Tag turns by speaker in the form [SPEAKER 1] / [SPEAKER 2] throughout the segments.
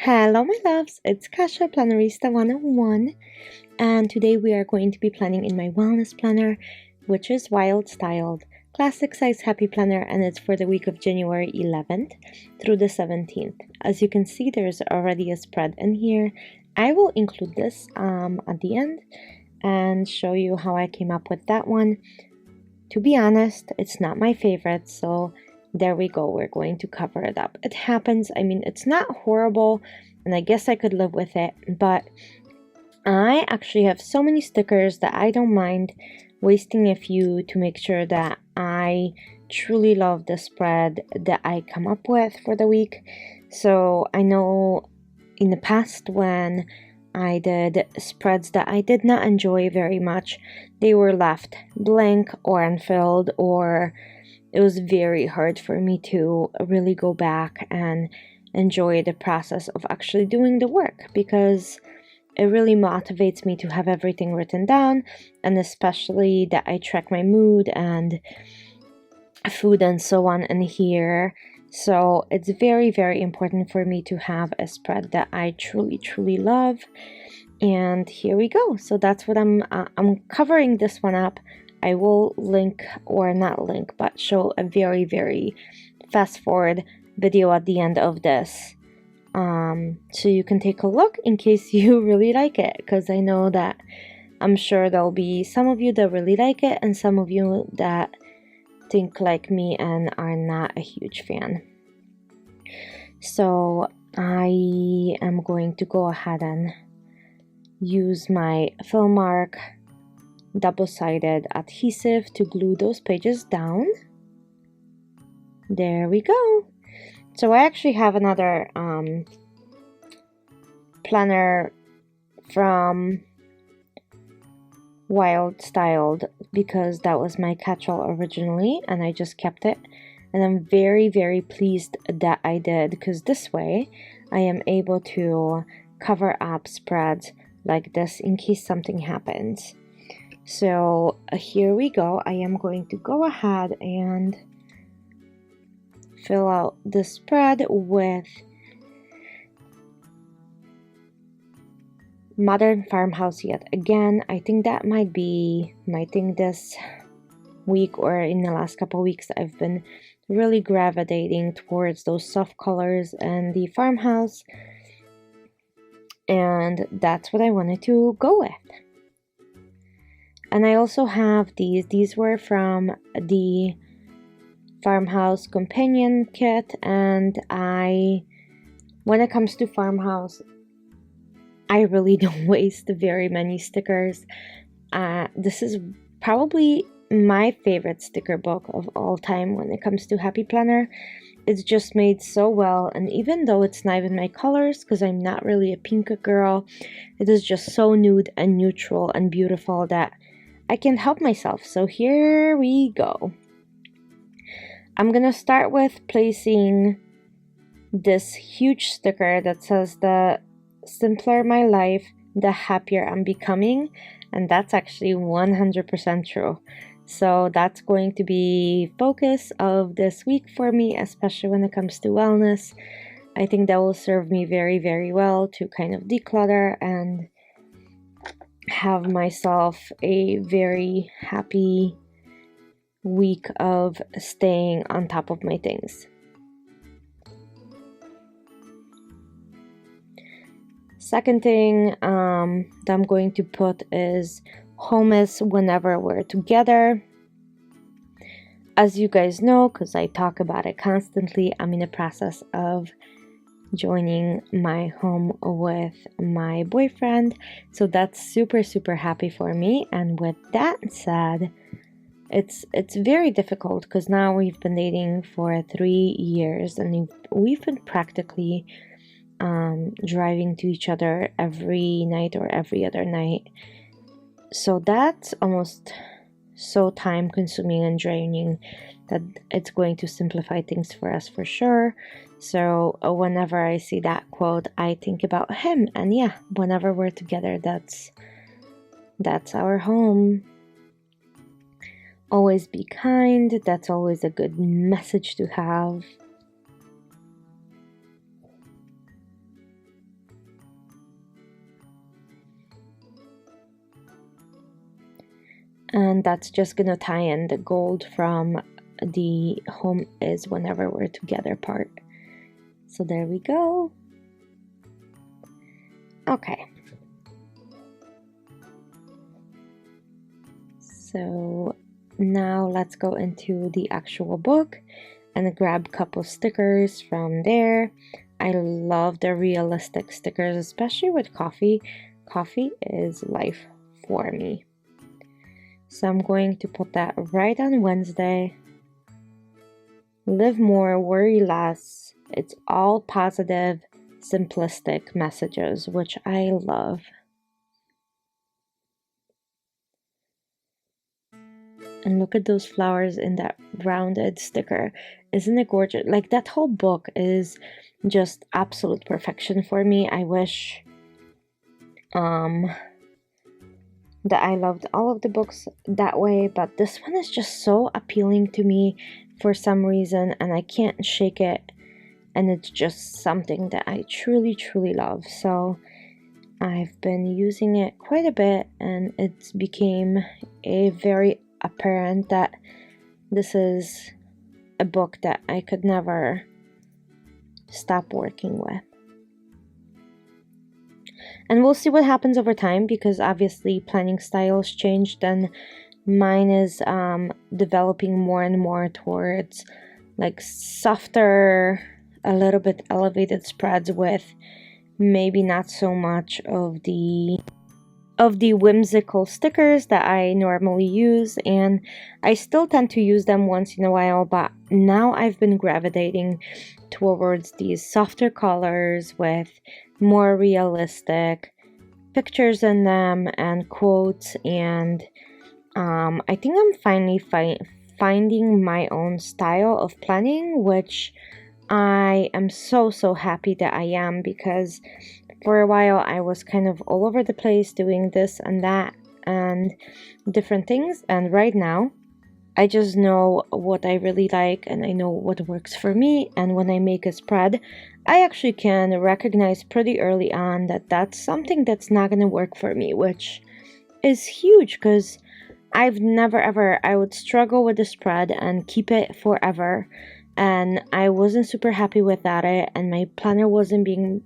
[SPEAKER 1] Hello my loves, it's Kasha Plannerista 101 and today we are going to be planning in my wellness planner, which is wild styled classic size happy planner, and it's for the week of January 11th through the 17th. As you can see, there's already a spread in here. I will include this at the end and show you how I came up with that one. To be honest, it's not my favorite, so there we go, we're going to cover it up. It happens, I mean, it's not horrible, and I guess I could live with it, but I actually have so many stickers that I don't mind wasting a few to make sure that I truly love the spread that I come up with for the week. So I know in the past when I did spreads that I did not enjoy very much, they were left blank or unfilled, or it was very hard for me to really go back and enjoy the process of actually doing the work, because it really motivates me to have everything written down, and especially that I track my mood and food and so on in here. So it's very, very important for me to have a spread that I truly, truly love. And here we go. So that's what I'm covering this one up. I will link, or not link, but show a very, very fast forward video at the end of this. So you can take a look in case you really like it, because I know that I'm sure there'll be some of you that really like it and some of you that think like me and are not a huge fan. So I am going to go ahead and use my Filmark double-sided adhesive to glue those pages down. There we go. So I actually have another planner from Wild Styled, because that was my catch-all originally and I just kept it, and I'm very, very pleased that I did, because this way I am able to cover up spreads like this in case something happens. So here we go. I am going to go ahead and fill out the spread with Modern Farmhouse yet again. I think that might be my thing this week, or in the last couple of weeks. I've been really gravitating towards those soft colors and the farmhouse, and that's what I wanted to go with. And I also have these were from the Farmhouse Companion Kit, and when it comes to Farmhouse, I really don't waste very many stickers. This is probably my favorite sticker book of all time when it comes to Happy Planner. It's just made so well, and even though it's not even my colors, because I'm not really a pink girl, it is just so nude and neutral and beautiful that I can't help myself. So here we go. I'm gonna start with placing this huge sticker that says, "The simpler my life, the happier I'm becoming," and that's actually 100% true. So that's going to be focus of this week for me, especially when it comes to wellness. I think that will serve me very, very well to kind of declutter and have myself a very happy week of staying on top of my things. Second thing that I'm going to put is home is whenever we're together. As you guys know, because I talk about it constantly, I'm in the process of joining my home with my boyfriend, so that's super, super happy for me. And with that said, it's very difficult, because now we've been dating for 3 years and we've been practically driving to each other every night or every other night. So that's almost so time consuming and draining that it's going to simplify things for us for sure. So whenever I see that quote, I think about him, and yeah, whenever we're together, that's our home. Always be kind. That's always a good message to have. And that's just gonna tie in the gold from the home is whenever we're together part. So there we go. Okay. So now let's go into the actual book and grab a couple stickers from there. I love the realistic stickers, especially with coffee. Coffee is life for me. So I'm going to put that right on Wednesday. Live more, worry less. It's all positive, simplistic messages, which I love. And look at those flowers in that rounded sticker. Isn't it gorgeous? Like, that whole book is just absolute perfection for me. I wish that I loved all of the books that way, but this one is just so appealing to me for some reason, and I can't shake it, and it's just something that I truly love. So I've been using it quite a bit, and it's became a very apparent that this is a book that I could never stop working with. And we'll see what happens over time, because obviously planning styles changed, and mine is developing more and more towards like softer, a little bit elevated spreads with maybe not so much of the whimsical stickers that I normally use, and I still tend to use them once in a while, but now I've been gravitating towards these softer colors with more realistic pictures in them and quotes, and I think I'm finally finding my own style of planning, which I am so happy that I am, because for a while I was kind of all over the place doing this and that and different things, and right now I just know what I really like and I know what works for me, and when I make a spread I actually can recognize pretty early on that that's something that's not going to work for me, which is huge, because I've never ever, I would struggle with the spread and keep it forever, and I wasn't super happy with that, and my planner wasn't being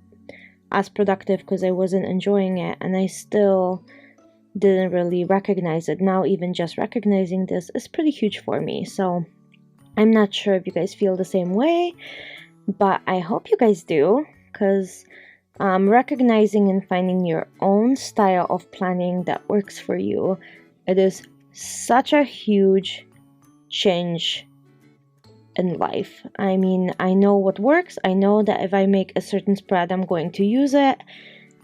[SPEAKER 1] as productive because I wasn't enjoying it, and I still didn't really recognize it. Now even just recognizing this is pretty huge for me, so I'm not sure if you guys feel the same way, but I hope you guys do, because recognizing and finding your own style of planning that works for you, it is such a huge change in life. I mean, I know what works. I know that if I make a certain spread, I'm going to use it.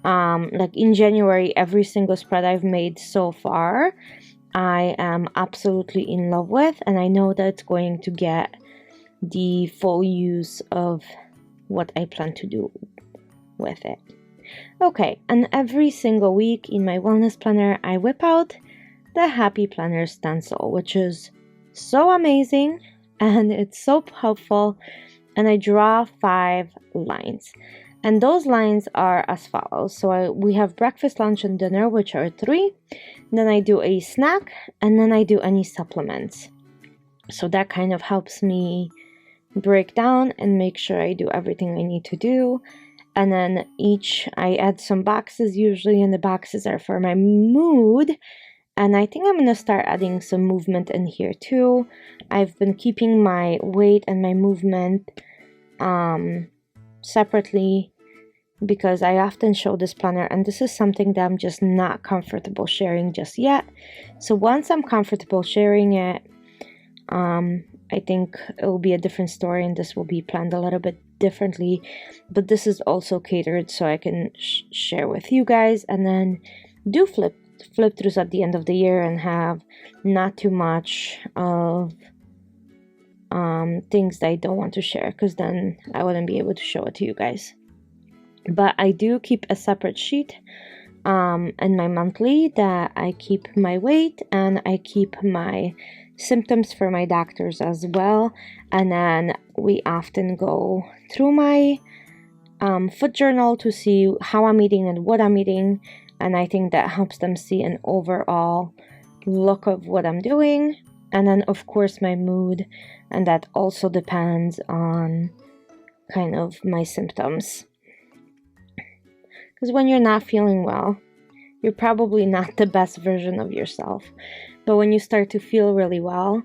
[SPEAKER 1] Like in January, every single spread I've made so far, I am absolutely in love with, and I know that it's going to get the full use of what I plan to do with it. Okay, and every single week in my wellness planner, I whip out the Happy Planner stencil, which is so amazing and it's so helpful, and I draw 5 lines, and those lines are as follows. So we have breakfast, lunch, and dinner, which are 3, then I do a snack, and then I do any supplements. So that kind of helps me break down and make sure I do everything I need to do. And then I add some boxes usually, and the boxes are for my mood. And I think I'm going to start adding some movement in here too. I've been keeping my weight and my movement separately, because I often show this planner, and this is something that I'm just not comfortable sharing just yet. So once I'm comfortable sharing it, I think it will be a different story, and this will be planned a little bit differently, but this is also catered so I can share with you guys, and then do flip throughs at the end of the year and have not too much of things that I don't want to share, because then I wouldn't be able to show it to you guys. But I do keep a separate sheet in my monthly that I keep my weight, and I keep my symptoms for my doctors as well, and then we often go through my food journal to see how I'm eating and what I'm eating, and I think that helps them see an overall look of what I'm doing, and then of course my mood, and that also depends on kind of my symptoms. Because when you're not feeling well, you're probably not the best version of yourself. But when you start to feel really well,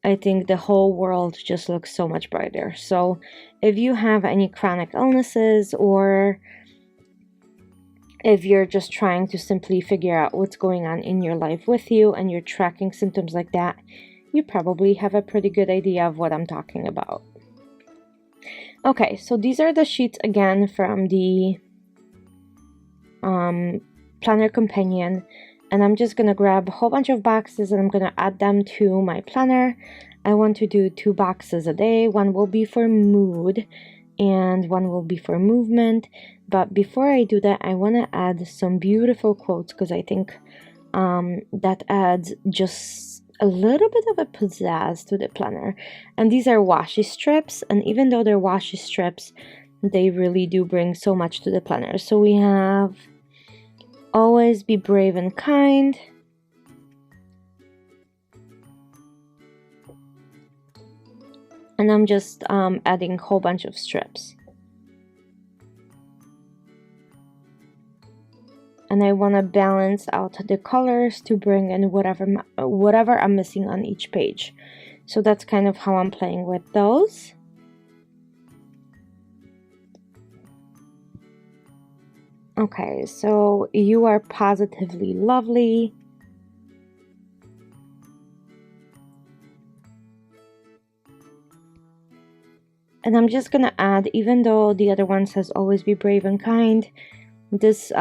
[SPEAKER 1] I think the whole world just looks so much brighter. So if you have any chronic illnesses, or if you're just trying to simply figure out what's going on in your life with you and you're tracking symptoms like that, you probably have a pretty good idea of what I'm talking about. Okay, so these are the sheets again from the planner companion, and I'm just gonna grab a whole bunch of boxes and I'm gonna add them to my planner. I want to do 2 boxes a day. One will be for mood and one will be for movement. But before I do that, I want to add some beautiful quotes, because I think that adds just a little bit of a pizzazz to the planner. And these are washi strips, and even though they're washi strips, they really do bring so much to the planner. So we have always be brave and kind, and I'm just adding a whole bunch of strips. And I want to balance out the colors to bring in whatever I'm missing on each page. So that's kind of how I'm playing with those. Okay, so you are positively lovely. And I'm just gonna add, even though the other one says always be brave and kind, this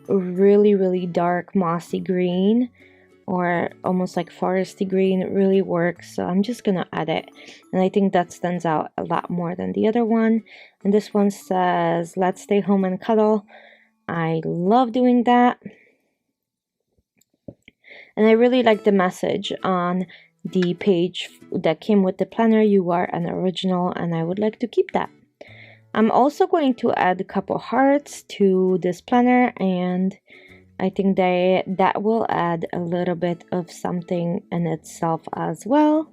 [SPEAKER 1] really dark mossy green, or almost like foresty green, really works. So I'm just gonna add it, and I think that stands out a lot more than the other one. And this one says let's stay home and cuddle. I love doing that, and I really like the message on the page that came with the planner. You are an original, and I would like to keep that. I'm also going to add a couple hearts to this planner, and I think that will add a little bit of something in itself as well.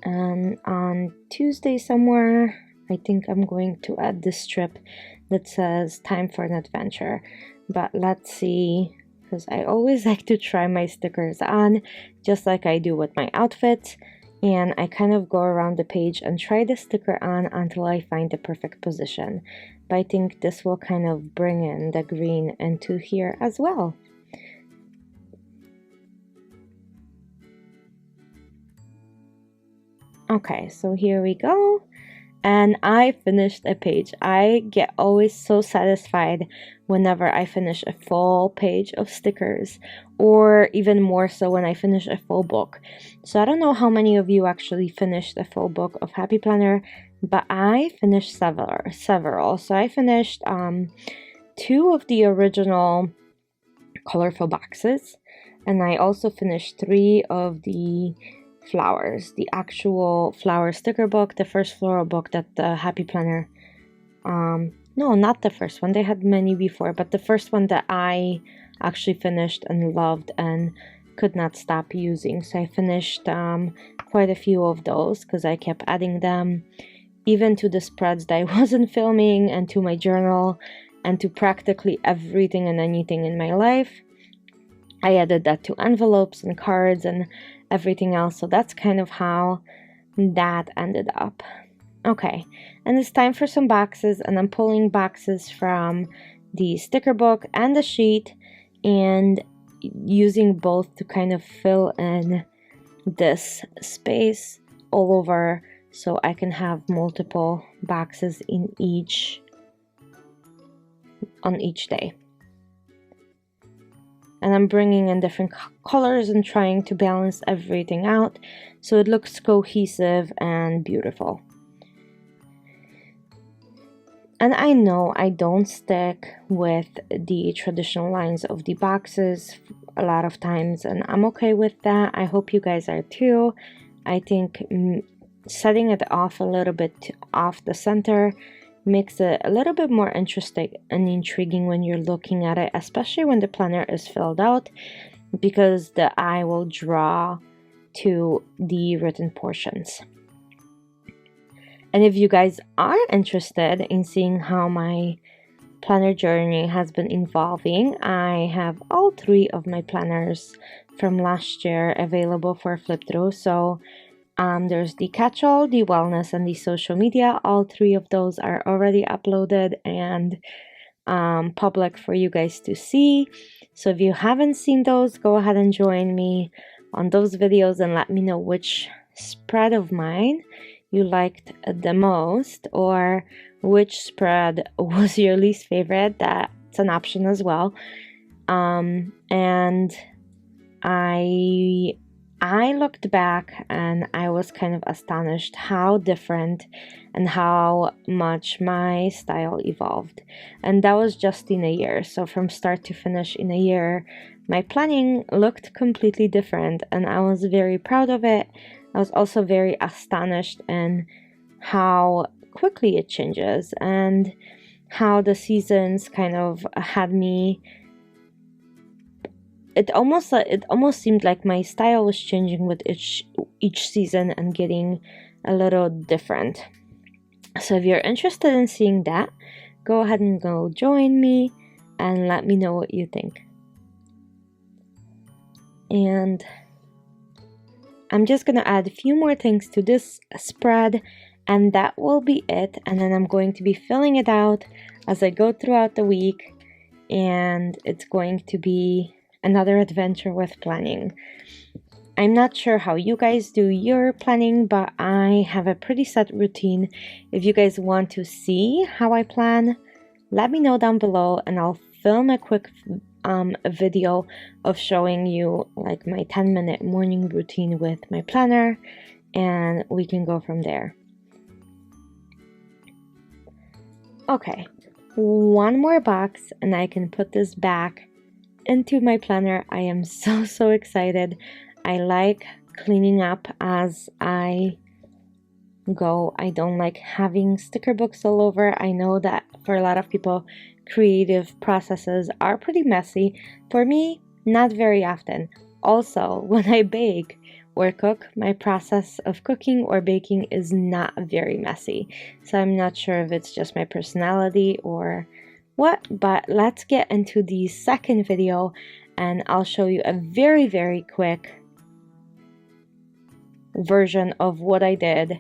[SPEAKER 1] And on Tuesday somewhere, I think I'm going to add this strip that says time for an adventure. But let's see, because I always like to try my stickers on, just like I do with my outfits. And I kind of go around the page and try the sticker on until I find the perfect position. But I think this will kind of bring in the green into here as well. Okay, so here we go. And I finished a page. I get always so satisfied whenever I finish a full page of stickers, or even more so when I finish a full book. So I don't know how many of you actually finished a full book of Happy Planner, but I finished several. So I finished 2 of the original colorful boxes, and I also finished 3 of the flowers, the actual flower sticker book, the first floral book that the Happy Planner, no, not the first one, they had many before, but the first one that I actually finished and loved and could not stop using. So I finished quite a few of those, because I kept adding them even to the spreads that I wasn't filming, and to my journal, and to practically everything and anything in my life. I added that to envelopes and cards and everything else. So that's kind of how that ended up. Okay, and it's time for some boxes, and I'm pulling boxes from the sticker book and the sheet, and using both to kind of fill in this space all over, so I can have multiple boxes in on each day. And I'm bringing in different colors and trying to balance everything out so it looks cohesive and beautiful. And I know I don't stick with the traditional lines of the boxes a lot of times, and I'm okay with that. I hope you guys are too. I think setting it off a little bit off the center makes it a little bit more interesting and intriguing when you're looking at it, especially when the planner is filled out, because the eye will draw to the written portions. And if you guys are interested in seeing how my planner journey has been evolving, I have all 3 of my planners from last year available for flip through. So there's the catch-all, the wellness, and the social media. All 3 of those are already uploaded and public for you guys to see. So if you haven't seen those, go ahead and join me on those videos and let me know which spread of mine you liked the most, or which spread was your least favorite. That's an option as well. And I looked back and I was kind of astonished how different and how much my style evolved. And that was just in a year. So from start to finish in a year, my planning looked completely different, and I was very proud of it. I was also very astonished in how quickly it changes and how the seasons kind of had me. It almost seemed like my style was changing with each season and getting a little different. So if you're interested in seeing that, go ahead and go join me and let me know what you think. And I'm just gonna add a few more things to this spread, and that will be it. And then I'm going to be filling it out as I go throughout the week, and it's going to be another adventure with planning. I'm not sure how you guys do your planning, but I have a pretty set routine. If you guys want to see how I plan, let me know down below and I'll film a quick video of showing you like my 10-minute morning routine with my planner, and we can go from there. Okay, one more box and I can put this back into my planner. I am so excited. I like cleaning up as I go. I don't like having sticker books all over. I know that for a lot of people, creative processes are pretty messy. For me, not very often. Also, when I bake or cook, my process of cooking or baking is not very messy. So I'm not sure if it's just my personality or what, but let's get into the second video and I'll show you a very quick version of what I did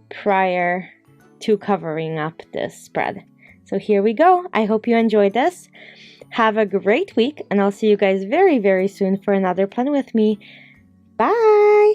[SPEAKER 1] prior to covering up this spread. So here we go. I hope you enjoyed this. Have a great week, and I'll see you guys very soon for another plan with me. Bye!